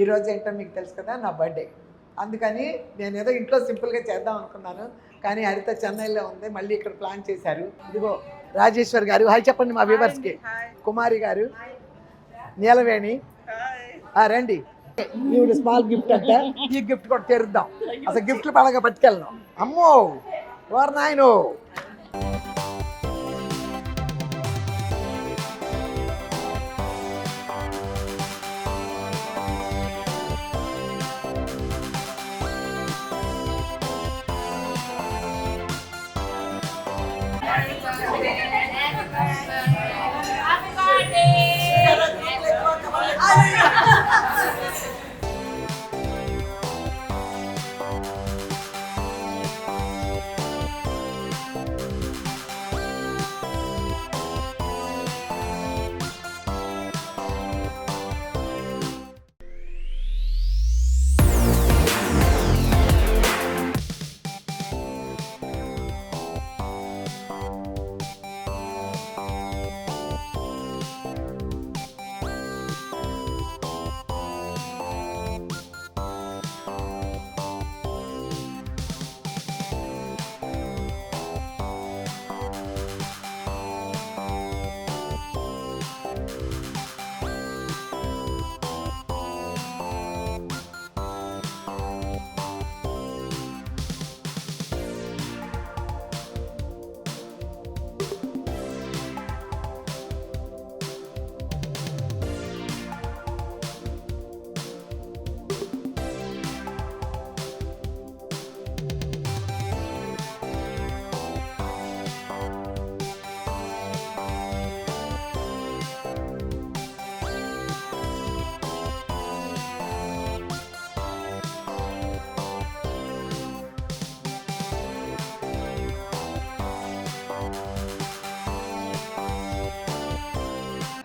ఈరోజు ఏంటో మీకు తెలుసు కదా, నా బర్త్డే. అందుకని నేను ఏదో ఇంట్లో సింపుల్గా చేద్దాం అనుకున్నాను, కానీ హరిత చెన్నైలో ఉంది, మళ్ళీ ఇక్కడ ప్లాన్ చేశారు. ఇదిగో రాజేశ్వర్ గారు, హాయ్ చెప్పండి మా వ్యూవర్స్కి. కుమారి గారు, నీలవేణి, రండి. ఈవిడ స్మాల్ గిఫ్ట్ అంటే ఈ గిఫ్ట్ కూడా తెరుద్దాం. అసలు గిఫ్ట్లు పడగా పట్టుకెళ్ళాం. అమ్మో వారు నాయనో.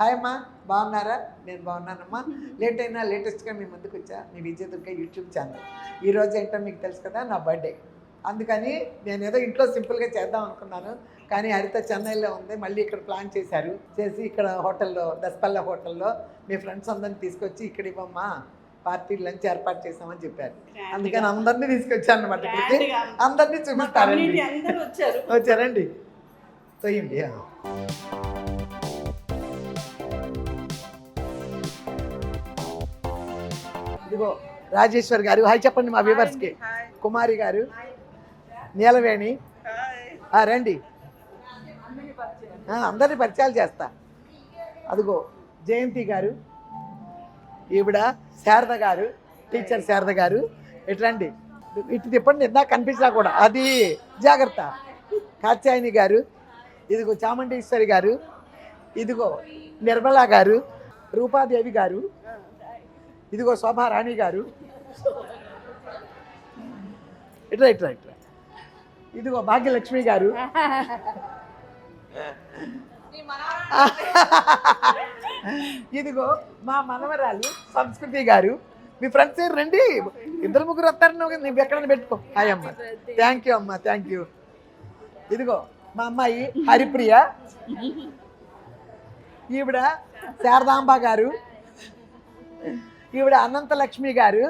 హాయ్ అమ్మా, బాగున్నారా? నేను బాగున్నానమ్మా. లేట్ అయినా లేటెస్ట్గా మీ ముందుకు వచ్చా, మీ విజయ దుర్గ యూట్యూబ్ ఛానల్. ఈరోజు ఏంటో మీకు తెలుసు కదా, నా బర్త్డే. అందుకని నేను ఏదో ఇంట్లో సింపుల్గా చేద్దాం అనుకున్నాను, కానీ హరిత చెన్నైలో ఉంది, మళ్ళీ ఇక్కడ ప్లాన్ చేశారు. చేసి ఇక్కడ హోటల్లో, దస్పల్ల హోటల్లో మీ ఫ్రెండ్స్ అందరిని తీసుకొచ్చి ఇక్కడ ఇవ్వమ్మా, పార్టీ లంచ్ ఏర్పాటు చేసామని చెప్పారు. అందుకని అందరినీ తీసుకొచ్చాను అనమాట ఇక్కడికి. అందరినీ చూపిస్తారండి. వచ్చారండి, తొయ్యండి. ఇదిగో రాజేశ్వర్ గారు, హాయ్ చెప్పండి మా వ్యూవర్స్కి. కుమారి గారు, నీలవేణి, రండి. అందరినీ పరిచయాలు చేస్తా. అదిగో జయంతి గారు, ఈవిడ శారద గారు, టీచర్ శారద గారు. ఇట్లండి, ఇటు తిప్పండి, ఇందాక కనిపించినా కూడా. అది జాగ్రత్త. కాత్యాయని గారు, ఇదిగో చాముండేశ్వరి గారు, ఇదిగో నిర్మలా గారు, రూపాదేవి గారు, ఇదిగో శోభారాణి గారు, ఇట్లా ఇట్లా ఇట్లా, ఇదిగో భాగ్యలక్ష్మి గారు, ఇదిగో మా మనవరాలు సంస్కృతి గారు. మీ ఫ్రెండ్స్ రండి, ఇద్దరు ముగ్గురు వస్తారు, నువ్వు ఎక్కడైనా పెట్టుకో. హాయ్ అమ్మ, థ్యాంక్ యూ అమ్మ, థ్యాంక్ యూ. ఇదిగో మా అమ్మాయి హరిప్రియ, ఈవిడ శారదాంబ గారు, ఈవిడ అనంతలక్ష్మి గారు,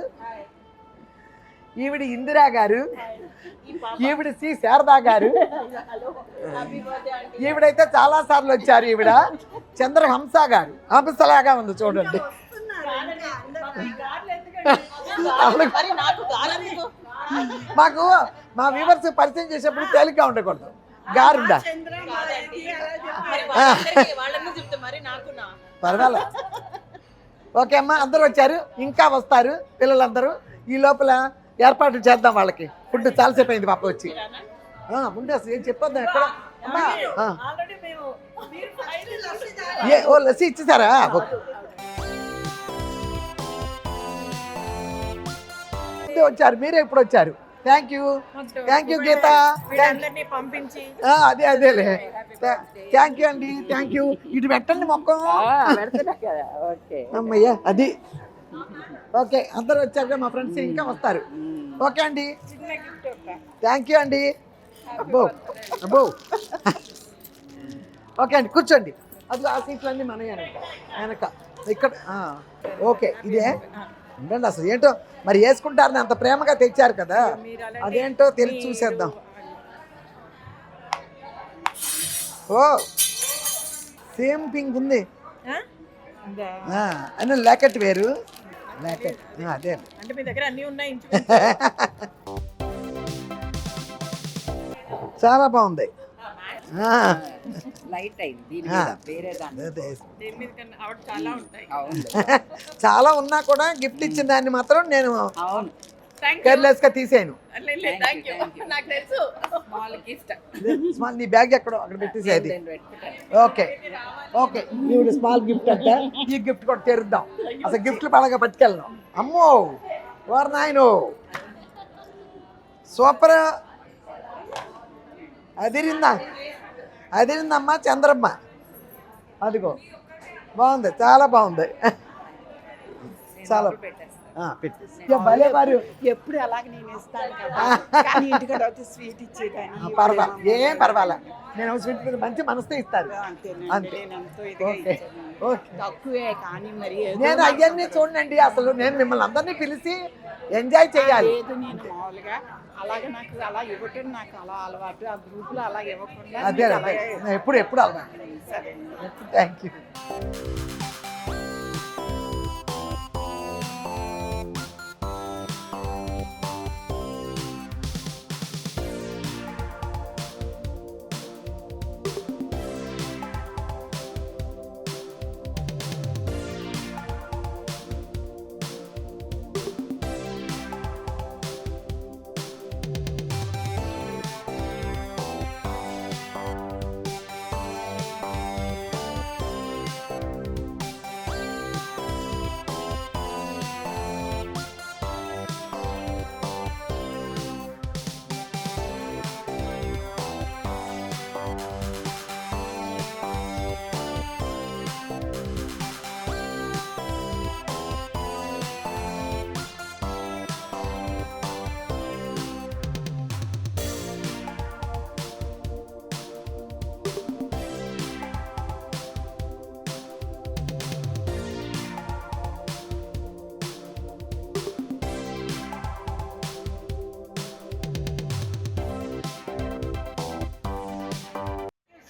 ఈవిడ ఇందిరా గారు, ఈవిడ సి శారదా గారు. ఈవిడైతే చాలా సార్లు వచ్చారు. ఈవిడ చంద్రహంస గారు, హంసలాగా ఉంది చూడండి. మాకు మా వ్యూవర్స్ పరిచయం చేసేప్పుడు తేలిగ్గా ఉండకూడదు, గారుండా. పర్వాలేదు. ఓకే అమ్మా, అందరూ వచ్చారు, ఇంకా వస్తారు పిల్లలందరూ. ఈ లోపల ఏర్పాట్లు చేద్దాం వాళ్ళకి. ఫుడ్ చాలాసేపు అయింది పాప వచ్చి. ముందు అసలు ఏం చెప్పొద్దాం ఎక్కడ. ఓ లస్సీ ఇచ్చేసారా? వచ్చారు, మీరే ఎప్పుడు వచ్చారు? థ్యాంక్ యూ గీత, అదే అదేలే. థ్యాంక్ యూ అండి, థ్యాంక్ యూ. ఇటు పెట్టండి మొక్కం. అమ్మయ్యా, అది ఓకే. అందరూ వచ్చాక మా ఫ్రెండ్స్ ఇంకా వస్తారు. ఓకే అండి, థ్యాంక్ యూ అండి. అబ్బో అబ్బో, ఓకే అండి, కూర్చోండి. అది ఆ సీట్లన్నీ మన వెనక ఇక్కడ. ఓకే, ఇదే ఉండండి అసలు ఏంటో మరి వేసుకుంటారని అంత ప్రేమగా తెచ్చారు కదా, అదేంటో తెలిసి చూసేద్దాం. ఓ సేమ్ పింక్ ఉంది. అని లాకెట్ వేరు, లాకెట్ అదే అంటే మీ దగ్గర అన్నీ ఉన్నాయి. చాలా బాగుంది. లైట్ అయింది వేరే చాలా ఉంటాయి. చాలా ఉన్నా కూడా గిఫ్ట్ ఇచ్చిన దాన్ని మాత్రం నేను కేర్లెస్ గా తీసేయను. నాకు తెలుసు. స్మాల్ నీ బ్యాగ్ ఎక్కడో అక్కడ పెట్టేసేది. ఓకే ఓకే ఈవిడ స్మాల్ గిఫ్ట్ అంటే ఈ గిఫ్ట్ కూడా తెరుద్దాం. అసలు గిఫ్ట్లు పడగా పట్టుకెళ్ళను. అమ్మో వారు నాయను సూపర్. అదిరిందమ్మా చంద్రమ్మ. అదిగో బాగుంది, చాలా బాగుంది. చాలా పెట్టేసి భలే వారు ఎప్పుడు అలాగే నేను ఇస్తాను కదా, కానీ ఇంటికి వచ్చి స్వీట్ ఇచ్చేదాన్ని. పర్వాలేదు, ఏం పర్వాలా. నేను స్వీట్ మీద మంచి మనసుతో ఇస్తాను. అంతే తక్కువే కానీ మరి నేను అవన్నీ చూడండి. అసలు నేను మిమ్మల్ని అందరినీ పిలిచి ఎంజాయ్ చేయాలి. లేదు నేను మామూలుగా అలాగే నాకు అలా ఇవ్వటం నాకు అలా అలవాటు. ఆ గ్రూప్ లో అలా ఇవ్వకుండా అదే అదే ఎప్పుడు అలవాటు. సరే థ్యాంక్ యూ.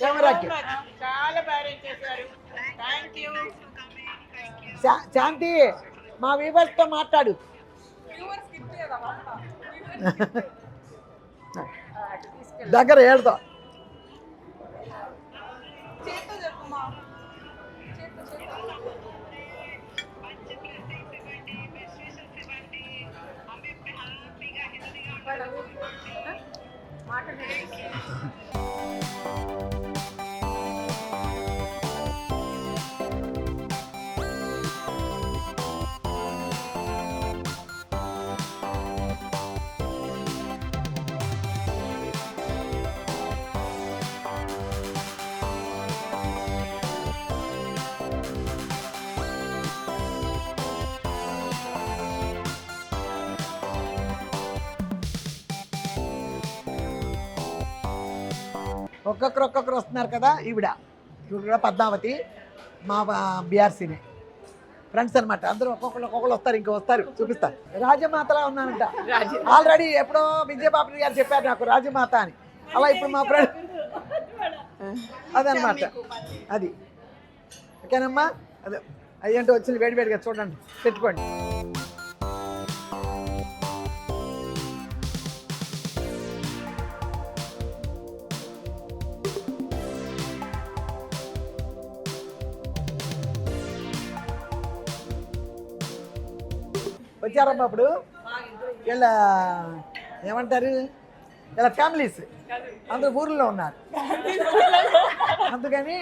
కెమెరాకి చాలా బాగా చేశారు. Thank you. శాంతి మా వీవర్స్తో మాట్లాడు. దగ్గర ఏడుతో ఒక్కొక్కరు వస్తున్నారు కదా. ఈవిడ కూడా పద్మావతి మా బీఆర్సీనే ఫ్రెండ్స్ అనమాట. అందరూ ఒక్కొక్కరు వస్తారు, ఇంకో వస్తారు చూపిస్తారు. రాజమాతలా ఉన్నానంట. ఆల్రెడీ ఎప్పుడో విజయబాబు గారు చెప్పారు నాకు రాజమాత అని. అలా ఇప్పుడు మా ఫ్రెండ్ అదనమాట. అది ఓకేనమ్మా. అదే అయ్యంటే వచ్చింది వేడివేడిగా చూడండి, పెట్టుకోండి. వచ్చారమ్మా ఇప్పుడు వీళ్ళ ఏమంటారు, వీళ్ళ ఫ్యామిలీస్ అందరూ ఊర్లో ఉన్నారు, అందుకని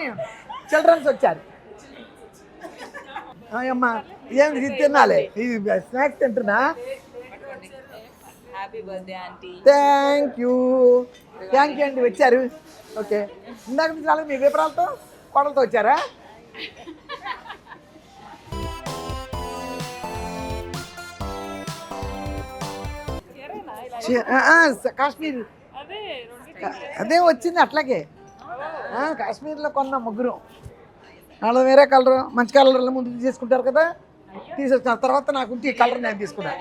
చిల్డ్రన్స్ వచ్చారు. అమ్మా ఏం ఇది తినాలి, ఇది స్నాక్స్ తింటున్నా. థ్యాంక్ యూ అండి వచ్చారు. ఓకే ఇందాక నుంచి మీ వివరాలతో కోడలతో వచ్చారా? కాశ్మీర్ అదే వచ్చింది అట్లాగే. కాశ్మీర్లో కొన్న ముగ్గురు. వాళ్ళు వేరే కలరు మంచి కలర్లో ముందు చేసుకుంటారు కదా, తీసేసుకున్న తర్వాత నాకుంటే ఈ కలర్ నేను తీసుకున్నా.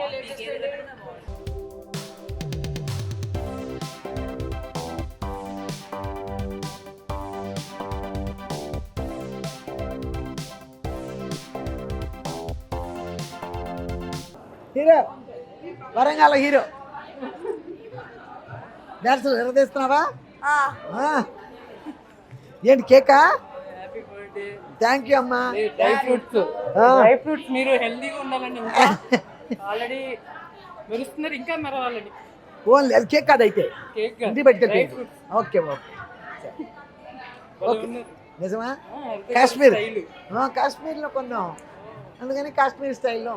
హీరో వరంగల్ హీరో డాన్స్ ఎరదీస్తున్నావా? ఏంటి కేకా? థ్యాంక్ యూ అమ్మా. డ్రై ఫ్రూట్స్ మీరు హెల్దీగా ఉండాలండి. ఇంకా ఆల్రెడీ మెరుస్తున్నారు, ఇంకా మెరవాలండి. ఓన్లీ అది కేక్ కాదైతే కేక్ ఇంటికి పెట్టుకెళ్ళి. ఓకే ఓకే నిజమా? కాశ్మీర్ కాశ్మీర్లో కొన్నాం, అందుకని కాశ్మీర్ స్టైల్లో.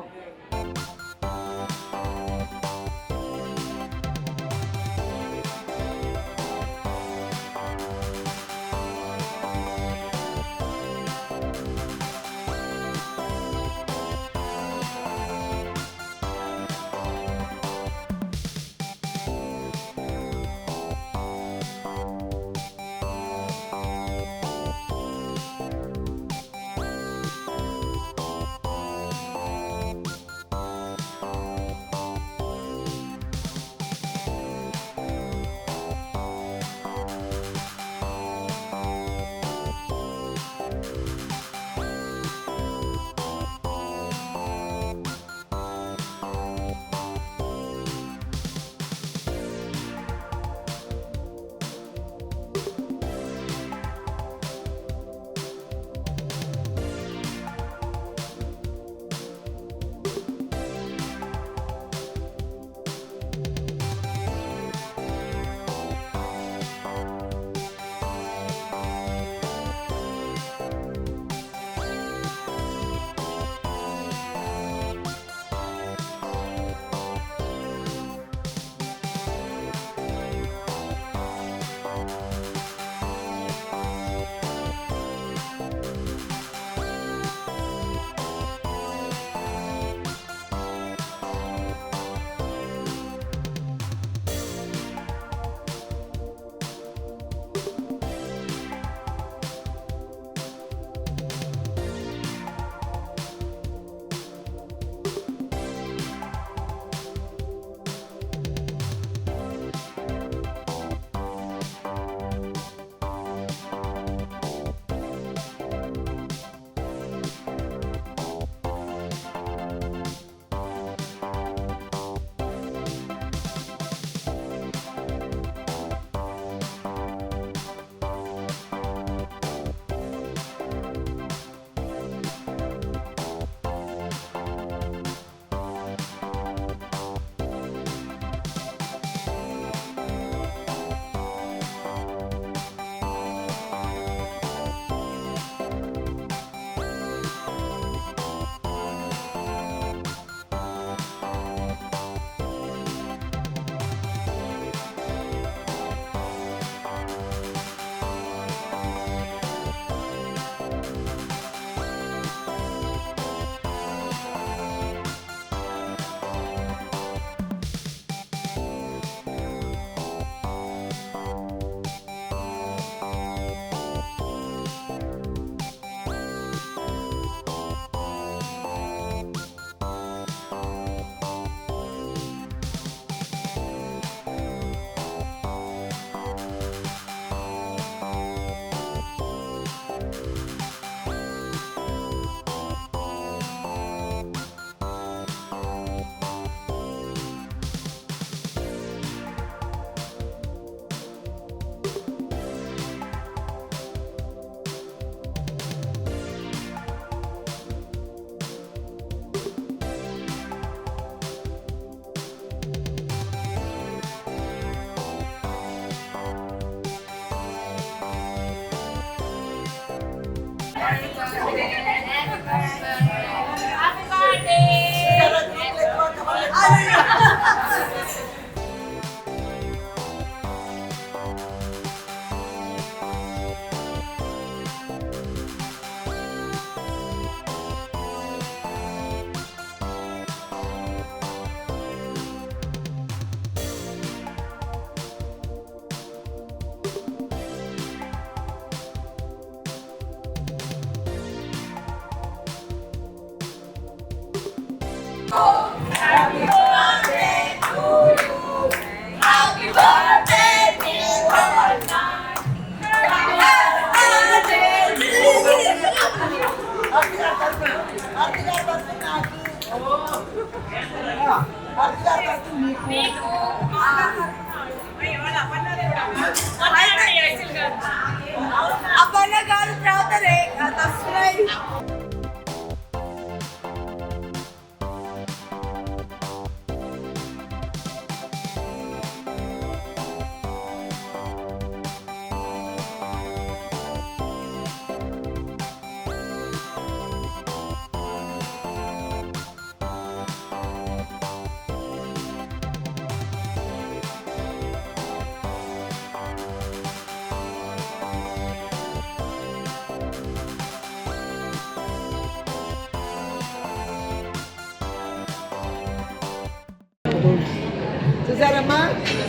చూసారమ్మా,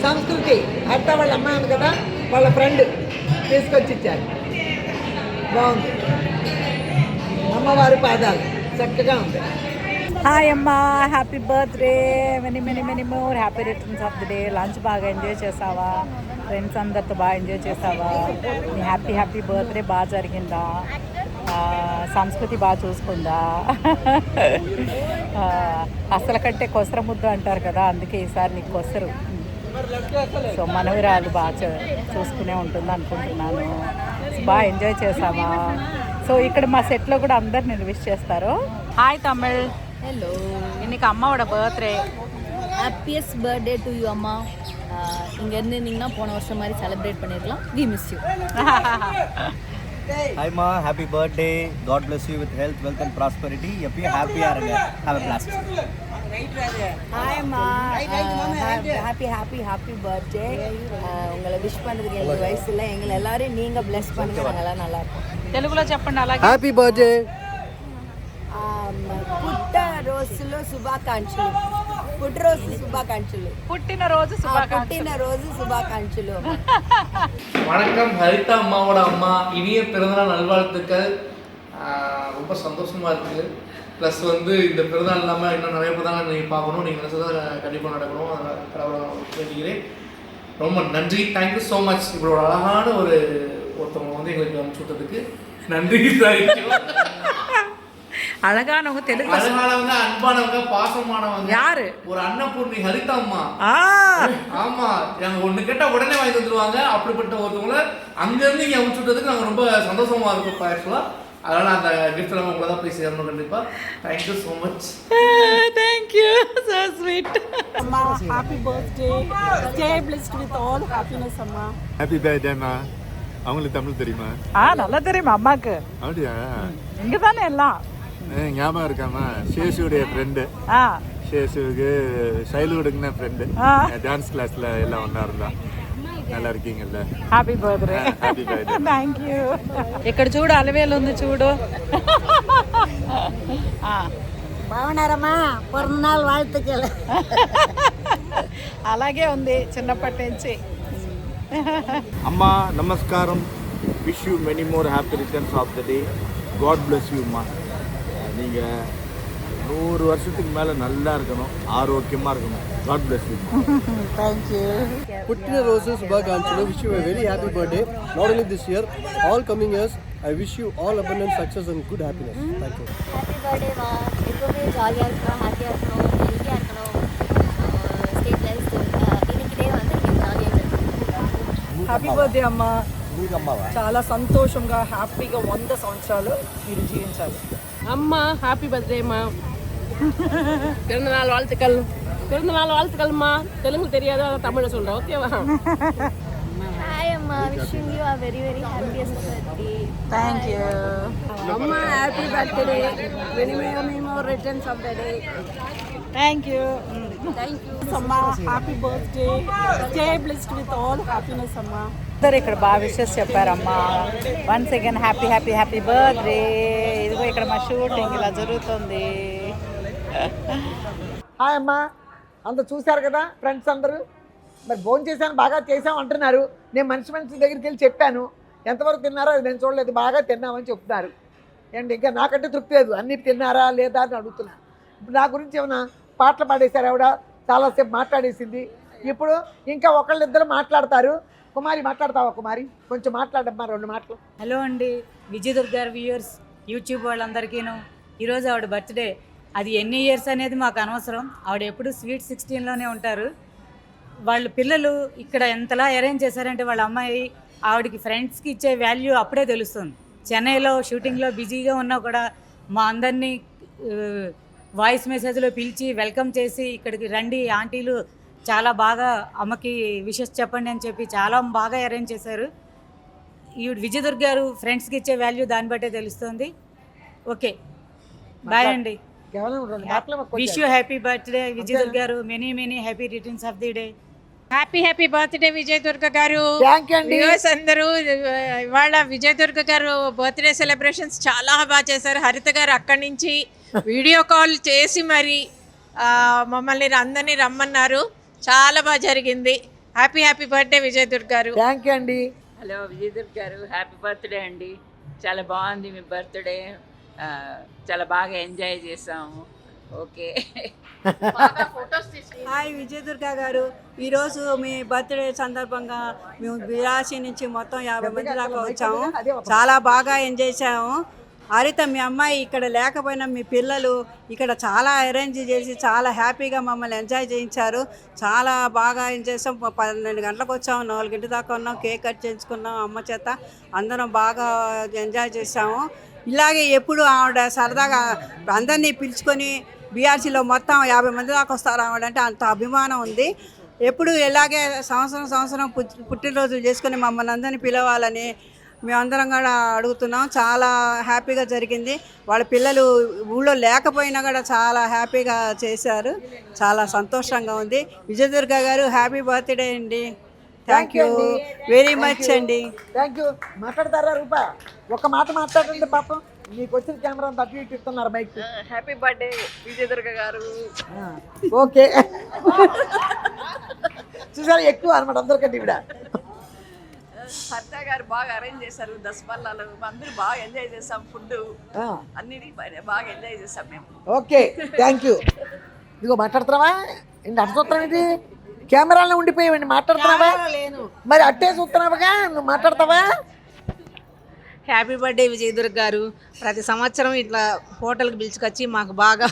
సంస్కృతి అత్త వాళ్ళ అమ్మాయి ఉంది కదా, వాళ్ళ ఫ్రెండ్ తీసుకొచ్చి ఇచ్చారు. బాగుంది, అమ్మవారి పాదాలు చక్కగా ఉంది. హాయ్ అమ్మా, happy birthday, many many many more happy returns of the day. Lunch బాగా ఎంజాయ్ చేసావా? ఫ్రెండ్స్ అందరితో బాగా ఎంజాయ్ చేసావా? నీ హ్యాపీ బర్త్డే బాగా జరిగిందా? సంస్కృతి బాగా చూసుకుందా? అసలు కంటే కొసర ముద్దు అంటారు కదా, అందుకే ఈసారి నీకు కొసరు. సో మనవరాలు బాగా చూసుకునే ఉంటుంది అనుకుంటున్నాను. బాగా ఎంజాయ్ చేసావా? సో ఇక్కడ మా సెట్లో కూడా అందరు నేను విష్ చేస్తారు. హాయ్ తమిళ్. ஹலோ, இன்னைக்கு அம்மாவோட birthday. Happiest birthday to you அம்மா. இங்கே இருந்தீங்கன்னா போன வருஷம் மாதிரி செலிப்ரேட் பண்ணிருக்கலாம். We miss you. Hi ma, happy birthday. God bless you with health, wealth and prosperity. எப்பயும் ஹாப்பியா இருங்க. Have a blast. ஹாய் அம்மா, ஹாப்பி பர்த்டே. உங்களை விஷ் பண்ணுறதுக்கு எங்களுக்கு வயசு இல்லை. எங்களை எல்லாரையும் நீங்கள் பிளஸ் பண்ணுங்க, நாங்கள் எல்லாம் நல்லா இருப்போம். తెలుగులో చెప్పండి అలాగే. Happy birthday. పుట్ట రోజులో శుభాకాంక్షలు. పుట్టినరోజు శుభాకాంక్షలు. పుట్టినరోజు పుట్టినరోజు శుభాకాంక్షలు. வணக்கம், ஹரிதா அம்மாவோட அம்மா. இனிய பிறந்தநாள் நல்வாழ்த்துக்கள். ரொம்ப சந்தோஷமாக இருக்குது. ப்ளஸ் வந்து இந்த பிறந்தநாள் இல்லாமல் இன்னும் நிறைய பிறந்தநாள் நீங்கள் பார்க்கணும், நீங்கள் நினச்சதை கண்டிப்பாக நடக்கணும். அதனால் கடவுளை வேண்டிக்கிறேன். ரொம்ப நன்றி, தேங்க்யூ ஸோ மச். இவ்வளோ அழகான ஒருத்தவங்க வந்து எங்களுக்கு அனுப்பிச்சு விட்டதுக்கு நன்றி. அழகானவங்க தெலுங்கு அழகானவங்க, அன்பானவங்க, பாசமானவங்க. யாரு? ஒரு அன்னபூர்ணி ஹரிதா அம்மா. ஆமா, நாங்க ஒண்ணு கேட்டா உடனே வாங்கி தந்துருவாங்க. அப்படிப்பட்ட ஒருத்தவங்கள அங்கிருந்து இங்க அனுப்பிச்சு விட்டதுக்கு நாங்க ரொம்ப சந்தோஷமா இருக்கோம் ஆக்சுவலா. அதனால அந்த கிஃப்ட் எல்லாம் உங்களை தான் போய் சேரணும் கண்டிப்பா. Thank you so much. Thank you, so sweet. அம்மா, happy birthday. Stay blessed with all happiness அம்மா. ஹாப்பி பர்த்டேம்மா. அவங்களுக்கு தமிழ் தெரியுமா? நல்லா தெரியுமா அம்மாக்கு? அப்படியா? இங்க தானே எல்லாம். ஞாபகம் இருக்காமா? சேஷுடைய ஃப்ரெண்டு. சேஷுக்கு ஷைலுடுக்குன ஃப்ரெண்டு. டான்ஸ் கிளாஸ்ல எல்லாம் ஒன்றா இருந்தா. நல்லா இருக்கீங்கல்ல? Happy birthday. Happy birthday. Thank you. ఇక్కడ చూడు, అలవేలు ఉంది చూడు. బాగున్నారమ్మా? పిறந்தநாள் வாழ்த்துக்கள். అలాగే ఉంది చిన్నప్పటి నుంచి. అమ్మా నమస్కారం. Wish you many more happy returns of the day. God bless you அம்மா. நீங்கள் 100 வருஷத்துக்கு மேலே நல்லா இருக்கணும், ஆரோக்கியமாக இருக்கணும். God bless you. தேங்க்யூ. పుట్టినరోజు శుభాకాంక్షలు. Wish you very happy birthday. Not only this year, all coming years. I wish you all abundant success and good happiness. Thank you. Happy பர்த்டேவா. எப்போவுமே ஜாலியாக இருக்கணும், ஹாப்பியாக இருக்கணும், ஹெல்த்தியாக இருக்கணும். Stay blessed. இன்னைக்கு டே வந்து நீங்கள் ஜாலியாக இருக்கணும். హ్యాపీ బర్త్డే అమ్మా. చాలా సంతోషంగా హ్యాపీగా 100 సంవత్సరాలు మీరు జీవించాలి. అమ్మా, హ్యాపీ బర్త్డే అమ్మా. பிறந்தநாள் வாழ்த்துக்கள். பிறந்தநாள் வாழ்த்துக்கள்மா. தெலுங்கு தெரியாத தமிழ் சொல்கிறேன், ஓகேவா? ஹாய் அம்மா, wishing you are very very happiest birthday. Thank you. అమ్మా, happy birthday. Many many more returns of the day. Thank you. Thank you అమ్మా. Happy birthday. Stay blessed with all happiness అమ్మా. అందరు ఇక్కడ బాగా విషెస్ చెప్పారమ్మా. Once again happy birthday. ఇదిగో ఇక్కడ మా షూటింగ్ ఇలా జరుగుతుంది. హాయ్ అమ్మా, అందరు చూశారు కదా ఫ్రెండ్స్ అందరూ. మరి భోజనం చేశాను, బాగా చేసాం అంటున్నారు. నేను మనిషి దగ్గరికి వెళ్ళి చెప్పాను, ఎంతవరకు తిన్నారో అది నేను చూడలేదు, బాగా తిన్నామని చెప్తున్నారు. అండ్ ఇంకా నాకంటే తృప్తి లేదు, అన్నీ తిన్నారా లేదా అని అడుగుతున్నాను. నా గురించి ఏమైనా పాటలు పాడేశారు ఆవిడ, చాలాసేపు మాట్లాడేసింది. ఇప్పుడు ఇంకా ఒకళ్ళిద్దరు మాట్లాడతారు. కుమారి మాట్లాడతావా? కుమారి కొంచెం మాట్లాడమ్మా, 2 మాటలు. హలో అండి, విజయదుర్గ గారి వ్యూయర్స్, యూట్యూబ్ వాళ్ళందరికీను. ఈరోజు ఆవిడ బర్త్డే. అది ఎన్ని ఇయర్స్ అనేది మాకు అనవసరం. ఆవిడ ఎప్పుడు స్వీట్ 16లోనే ఉంటారు. వాళ్ళ పిల్లలు ఇక్కడ ఎంతలా అరేంజ్ చేశారంటే వాళ్ళ అమ్మాయి ఆవిడకి ఫ్రెండ్స్కి ఇచ్చే వాల్యూ అప్పుడే తెలుస్తుంది. చెన్నైలో షూటింగ్లో బిజీగా ఉన్నా కూడా మా అందరినీ వాయిస్ మెసేజ్లో పిలిచి వెల్కమ్ చేసి ఇక్కడికి రండి ఆంటీలు, చాలా బాగా అమ్మకి విషెస్ చెప్పండి అని చెప్పి చాలా బాగా అరేంజ్ చేశారు. ఈవిడ విజయదుర్గ గారు ఫ్రెండ్స్కి ఇచ్చే వాల్యూ దాన్ని బట్టే తెలుస్తుంది. ఓకే, బాయ్ అండి. Wish you happy birthday Vijayadurga గారు. Many many happy returns of the day. Happy birthday Vijayadurga గారు. వ్యూవర్స్ అందరూ ఇవాళ విజయదుర్గ గారు బర్త్డే సెలబ్రేషన్స్ చాలా బాగా చేశారు. హరిత గారు అక్కడి నుంచి వీడియో కాల్ చేసి మరి మమ్మల్ని అందరినీ రమ్మన్నారు. చాలా బాగా జరిగింది. హ్యాపీ బర్త్డే విజయదుర్గ గారు. థ్యాంక్ యూ అండి. హలో విజయదుర్గ గారు, హ్యాపీ బర్త్డే అండి. చాలా బాగుంది మీ బర్త్డే, చాలా బాగా ఎంజాయ్ చేసాము. ఓకే. హాయ్ విజయదుర్గ గారు, ఈరోజు మీ బర్త్డే సందర్భంగా మేము బిరాసి నుంచి మొత్తం 50 మంది దాకా వచ్చాము. చాలా బాగా ఎంజాయ్ చేసాము. హరిత మీ అమ్మాయి ఇక్కడ లేకపోయినా మీ పిల్లలు ఇక్కడ చాలా అరేంజ్ చేసి చాలా హ్యాపీగా మమ్మల్ని ఎంజాయ్ చేయించారు. చాలా బాగా ఎంజాయ్ చేసాం. 12 గంటలకు వచ్చాము, 4 గంటల దాకా ఉన్నాం. కేక్ కట్ చేయించుకున్నాం అమ్మ చేత. అందరం బాగా ఎంజాయ్ చేసాము. ఇలాగే ఎప్పుడు ఆవిడ సరదాగా అందరినీ పిలుచుకొని బీఆర్సీలో మొత్తం 50 మంది దాకా వస్తారు ఆవిడంటే అంత అభిమానం ఉంది. ఎప్పుడు ఇలాగే సంవత్సరం పుట్టినరోజులు చేసుకొని మమ్మల్ని అందరినీ పిలవాలని మేమందరం కూడా అడుగుతున్నాం. చాలా హ్యాపీగా జరిగింది. వాళ్ళ పిల్లలు ఊళ్ళో లేకపోయినా కూడా చాలా హ్యాపీగా చేశారు. చాలా సంతోషంగా ఉంది. విజయదుర్గ గారు హ్యాపీ బర్త్డే అండి. థ్యాంక్ యూ వెరీ మచ్ అండి. Thank you. మాట్లాడతారా రూపా? ఒక మాట మాట్లాడండి పాపం. మీకు వచ్చిన కెమెరా అంతా అటు ఇటు ఇస్తున్నారు మైక్. హ్యాపీ బర్త్డే విజయదుర్గ గారు. ఓకే. చూసారా, ఎక్కువ అనమాట అందరికంటే ఇవిడ. హరిత గారు బాగా అరేంజ్ చేశారు. దసపల్లాలు అందరూ బాగా ఎంజాయ్ చేసాం. ఫుడ్ అన్నిటి బాగా ఎంజాయ్ చేసాం మేము. Okay, thank you. ఇదిగో మాట్లాడుతున్నావా? ఏంటి అటు చూస్తున్నావు? ఏంటి కెమెరాలో ఉండిపోయావండి? మాట్లాడుతున్నావా? మరి అట్టే చూస్తున్నావుగా, నువ్వు మాట్లాడతావా? హ్యాపీ బర్త్డే విజయదుర్గ గారు. ప్రతి సంవత్సరం ఇట్లా హోటల్కి పిలుచుకొచ్చి మాకు బాగా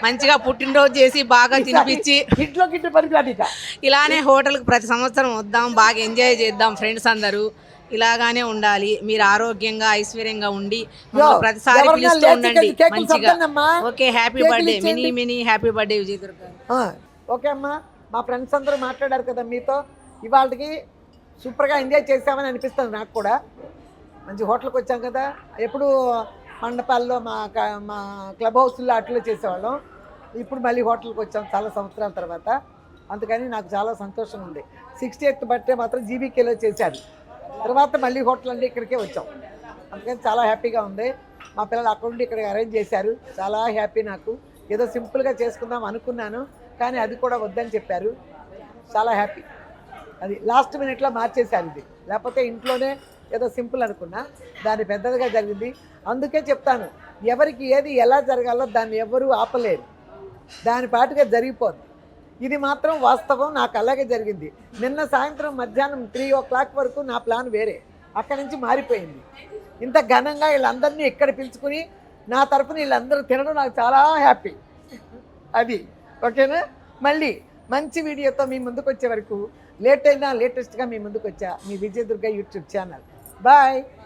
మంచిగా పుట్టినరోజు చేసి బాగా తినిపించి ఇలానే హోటల్కి ప్రతి సంవత్సరం వద్దాం, బాగా ఎంజాయ్ చేద్దాం ఫ్రెండ్స్ అందరూ. ఇలాగానే ఉండాలి. మీరు ఆరోగ్యంగా ఐశ్వర్యంగా ఉండి ప్రతిసారి పిలుస్తూ ఉండండి మంచిగా. Okay, happy birthday. Many happy birthday Vijayadurga గారు. ఓకే అమ్మా, మా ఫ్రెండ్స్ అందరూ మాట్లాడారు కదా మీతో. ఇవాళకి సూపర్గా ఎంజాయ్ చేసామని అనిపిస్తుంది నాకు కూడా. మంచి హోటల్కి వచ్చాం కదా. ఎప్పుడు మండపాల్లో మా క్లబ్ హౌస్లో అట్లా చేసేవాళ్ళం. ఇప్పుడు మళ్ళీ హోటల్కి వచ్చాం చాలా సంవత్సరాల తర్వాత. అందుకని నాకు చాలా సంతోషంగా ఉంది. 60th బర్త్డే మాత్రం జీబీకేలో చేశారు. తర్వాత మళ్ళీ హోటల్ అంటే ఇక్కడికే వచ్చాం. అందుకని చాలా హ్యాపీగా ఉంది. మా పిల్లలు అక్కడ ఉండి ఇక్కడ అరేంజ్ చేశారు. చాలా హ్యాపీ. నాకు ఏదో సింపుల్గా చేసుకుందాం అనుకున్నాను, కానీ అది కూడా వద్దని చెప్పారు. చాలా హ్యాపీ. అది లాస్ట్ మినిట్లో మార్చేశారు ఇది. లేకపోతే ఇంట్లోనే ఏదో సింపుల్ అనుకున్నా, దాన్ని పెద్దదిగా జరిగింది. అందుకే చెప్తాను, ఎవరికి ఏది ఎలా జరగాలో దాన్ని ఎవరూ ఆపలేరు. దాని పాటుగా జరిగిపోద్ది. ఇది మాత్రం వాస్తవం. నాకు అలాగే జరిగింది. నిన్న సాయంత్రం మధ్యాహ్నం 3 o'clock వరకు నా ప్లాన్ వేరే, అక్కడి నుంచి మారిపోయింది. ఇంత ఘనంగా వీళ్ళందరినీ ఇక్కడ పిలుచుకుని నా తరఫున వీళ్ళందరూ తినడం నాకు చాలా హ్యాపీ. అది ఓకేనా? మళ్ళీ మంచి వీడియోతో మీ ముందుకు వచ్చే వరకు లేట్ అయినా లేటెస్ట్గా మీ ముందుకు వచ్చా. మీ విజయదుర్గ యూట్యూబ్ ఛానల్. బాయ్.